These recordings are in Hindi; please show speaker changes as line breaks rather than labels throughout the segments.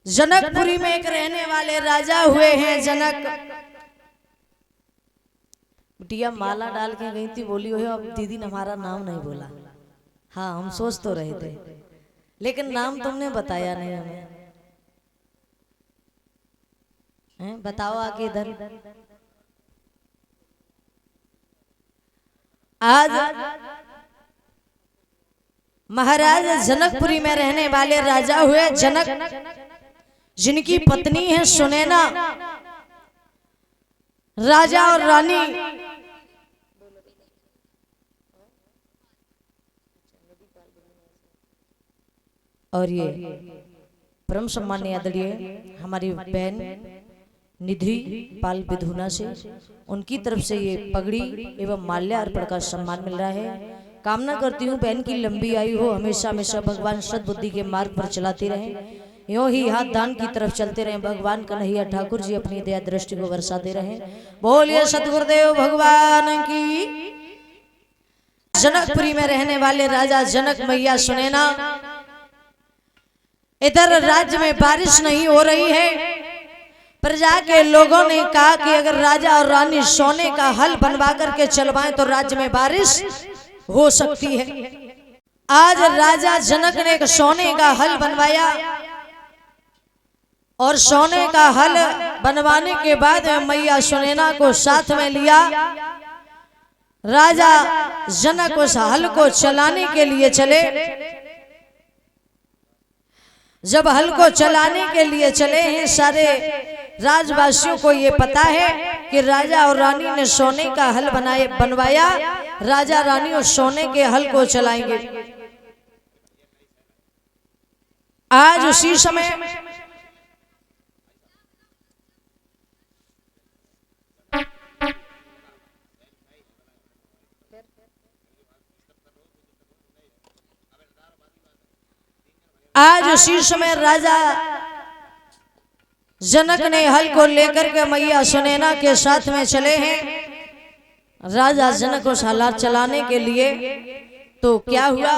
जनकपुरी में एक रहने वाले राजा हुए हैं जनक। बिटिया माला डाल के गई थी, बोली हो अब दीदी ने हमारा नाम नहीं बोला। हाँ हम सोच तो रहे थे, लेकिन नाम तुमने बताया नहीं हमें। बताओ आगे इधर। आज महाराज जनकपुरी में रहने वाले राजा हुए जनक, जिनकी पत्नी है सुनैना। राजा और रानी और ये परम सम्मान्य आदरणीय हमारी बहन निधि पाल विधुना से, उनकी तरफ से ये पगड़ी एवं माल्या अर्पण का सम्मान मिल रहा है। कामना करती हूँ बहन की लंबी आयु हो, हमेशा हमेशा भगवान सद्बुद्धि के मार्ग पर चलाते रहे, यूं ही हाथ दान की तरफ चलते रहे। भगवान कन्हैया ठाकुर जी अपनी दया दृष्टि को बरसाते रहे। बोलिए सतगुरुदेव भगवान की। जनकपुरी में रहने वाले राजा जनक मैया सुनैना, इधर राज्य में बारिश नहीं हो रही है। प्रजा के लोगों ने कहा कि अगर राजा और रानी सोने का हल बनवा करके चलवाएं तो राज्य में बारिश हो सकती है। आज राजा जनक ने एक सोने का हल बनवाया और सोने का हल बनवाने के बाद मैया सुनैना को साथ में लिया। राजा जनक उस हल को चलाने के लिए चले। जब हल को चलाने के लिए चले हैं, सारे राजवासियों को ये पता है कि राजा और रानी ने सोने का हल बनवाया। राजा रानी और सोने के हल को चलाएंगे। आज उसी समय राजा जनक ने हल को लेकर के मैया सुनैना के साथ में चले हैं। राजा जनक उस हल चलाने के लिए, तो क्या हुआ,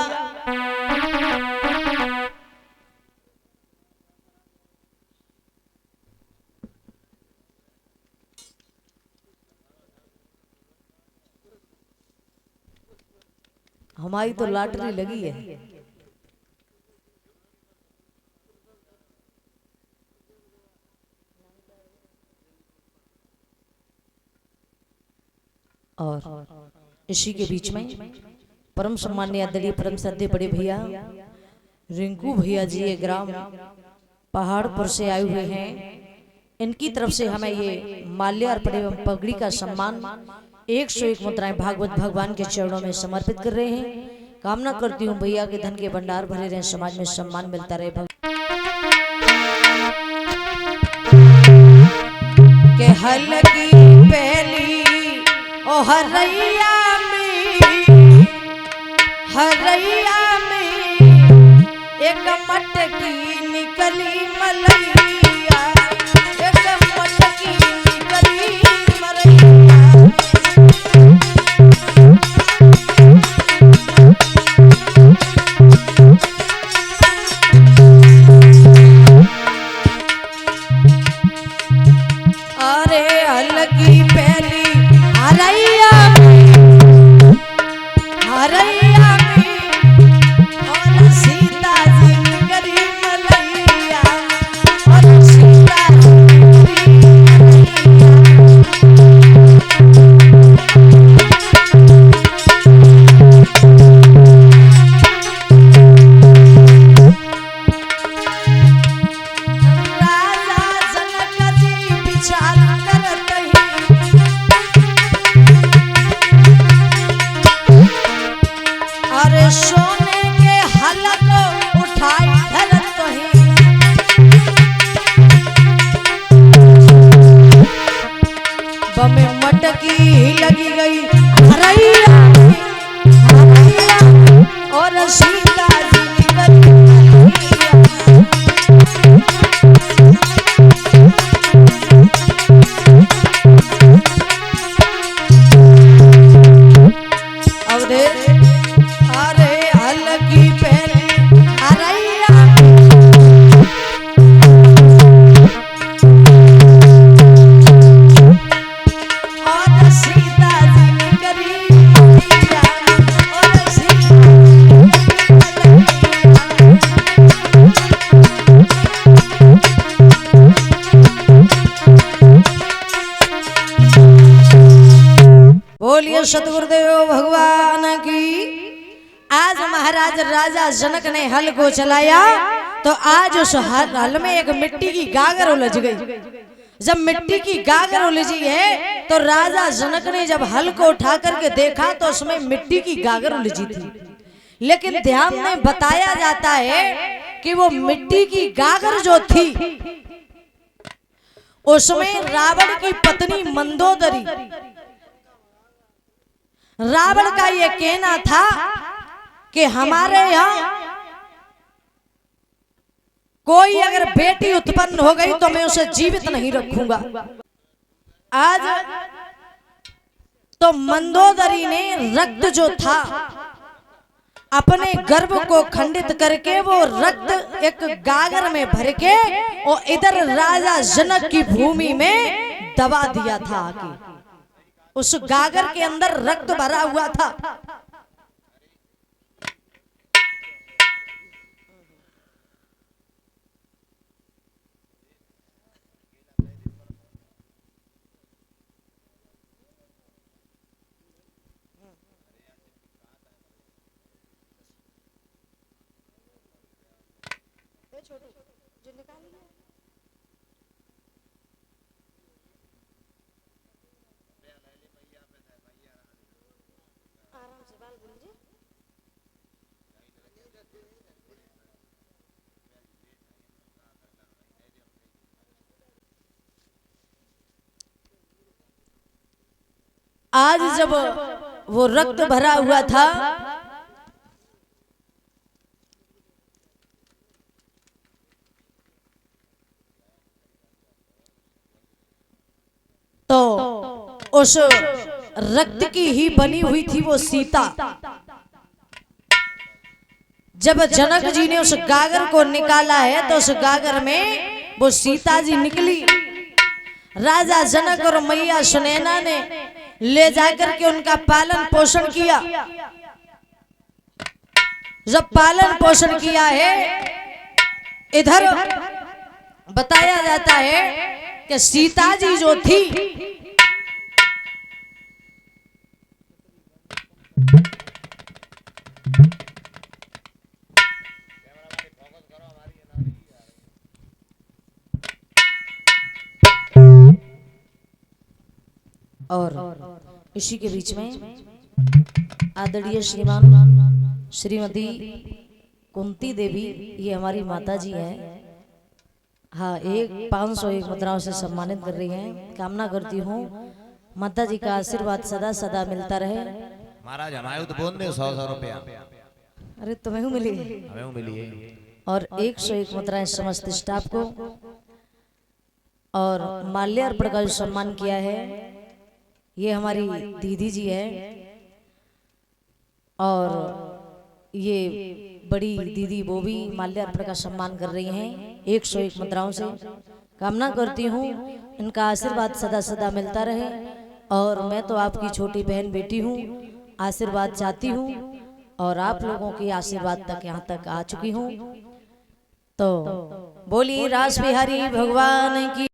हमारी तो लॉटरी लगी है। और इसी के बीच में परम सम्मान्य आदरणीय परम श्रद्धेय बड़े भैया रिंकू भैया जी ये ग्राम पहाड़पुर से आए हुए हैं। इनकी तरफ से हमें ये माल्य अर्पण एवं पगड़ी का सम्मान 101 मुद्राएं भागवत भगवान के चरणों में समर्पित कर रहे हैं। कामना करती हूँ भैया के धन के भंडार भरे रहे, समाज में सम्मान मिलता रहे। के हल की पहली ओ हरैया में एक मटकी निकली मलैया, एक मटकी निकली मलैया। अरे हल की पहली हरैया में और सीता जी निकली मलैया, और सतगुरुदेव भगवान की। आज महाराज राजा जनक ने हल को चलाया तो आज उस हल में एक मिट्टी की गागर उलझ गई। जब मिट्टी की गागर उलझी है तो राजा जनक ने जब हल को उठा करके देखा तो उसमें मिट्टी की गागर उलझी थी, लेकिन ध्यान में बताया जाता है कि वो मिट्टी की गागर जो थी उसमें रावण की पत्नी मंदोदरी, रावण का ये कहना था कि हमारे यहाँ कोई अगर बेटी उत्पन्न हो गई तो मैं उसे जीवित नहीं रखूंगा। आज तो मंदोदरी ने रक्त जो था अपने गर्भ को खंडित करके वो रक्त एक गागर में भर के और इधर राजा जनक की भूमि में दबा दिया था कि उस गागर के अंदर रक्त भरा हुआ था। आज जब वो रक्त भरा हुआ था तो उस रक्त की ही बनी हुई थी वो सीता। जब जनक जी ने उस गागर को निकाला है तो उस गागर में वो सीता जी निकली। राजा जनक और मैया सुनैना ने ले जाकर के उनका पालन पोषण किया। जब पालन पोषण किया है, इधर बताया जाता है कि सीता जी जो थी और इसी के बीच में आदरणीय श्रीमान श्रीमती कुंती देवी, ये हमारी माता जी हैं। हाँ, 501 मुद्राओं से सम्मानित कर रही हैं। कामना करती हूँ माता जी का आशीर्वाद सदा सदा मिलता रहे।
महाराज हमारे तो बोल दे 100 रुपया।
अरे तुम्हें मिली,
हमें मिली है।
और 101 मुद्राएं समस्त स्टाफ को और माल्यार्पण का जो सम्मान किया है ये हमारी दीदी जी है और ये बड़ी दीदी वो भी माल्यार्पण का सम्मान कर रही हैं 101 मुद्राओं से। कामना करती हूँ इनका आशीर्वाद सदा सदा मिलता रहे। और मैं तो आपकी छोटी बहन बेटी हूँ, आशीर्वाद चाहती हूँ और आप लोगों के आशीर्वाद तक यहाँ तक आ चुकी हूँ। तो बोलिए रास बिहारी भगवान की।